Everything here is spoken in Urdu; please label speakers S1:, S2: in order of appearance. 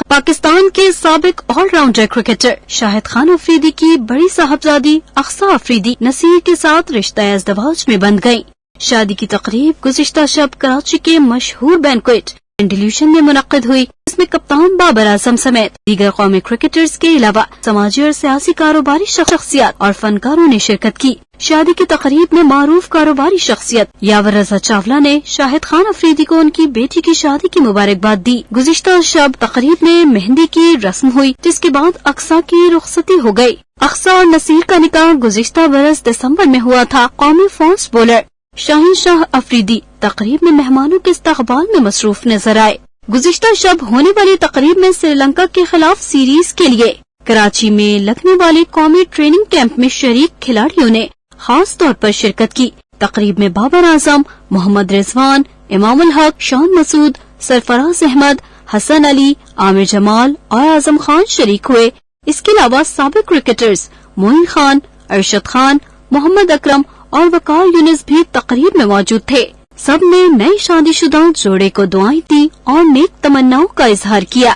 S1: پاکستان کے سابق آل راؤنڈر کرکٹر شاہد خان افریدی کی بڑی صاحبزادی اقصیٰ افریدی نصیر کے ساتھ رشتہ ازدواج میں بندھ گئی۔ شادی کی تقریب گزشتہ شب کراچی کے مشہور بینکویٹ انڈیلیوشن میں منعقد ہوئی، اس میں کپتان بابر اعظم سمیت دیگر قومی کرکٹرز کے علاوہ سماجی اور سیاسی کاروباری شخصیات اور فنکاروں نے شرکت کی۔ شادی کی تقریب میں معروف کاروباری شخصیت یاور رضا چاولہ نے شاہد خان افریدی کو ان کی بیٹی کی شادی کی مبارکباد دی۔ گزشتہ شب تقریب میں مہندی کی رسم ہوئی، جس کے بعد اقصیٰ کی رخصتی ہو گئی۔ اقصیٰ اور نصیر کا نکاح گزشتہ برس دسمبر میں ہوا تھا۔ قومی فاسٹ بولر شاہین شاہ افریدی تقریب میں مہمانوں کے استقبال میں مصروف نظر آئے۔ گزشتہ شب ہونے والی تقریب میں سری لنکا کے خلاف سیریز کے لیے کراچی میں لگنے والے قومی ٹریننگ کیمپ میں شریک کھلاڑیوں نے خاص طور پر شرکت کی۔ تقریب میں بابر اعظم، محمد رضوان، امام الحق، شان مسعود، سرفراز احمد، حسن علی، عامر جمال اور اعظم خان شریک ہوئے۔ اس کے علاوہ سابق کرکٹرز معین خان، ارشد خان، محمد اکرم اور وقار یونس بھی تقریب میں موجود تھے۔ سب نے نئے شادی شدہ جوڑے کو دعائیں دی اور نیک تمناؤں کا اظہار کیا۔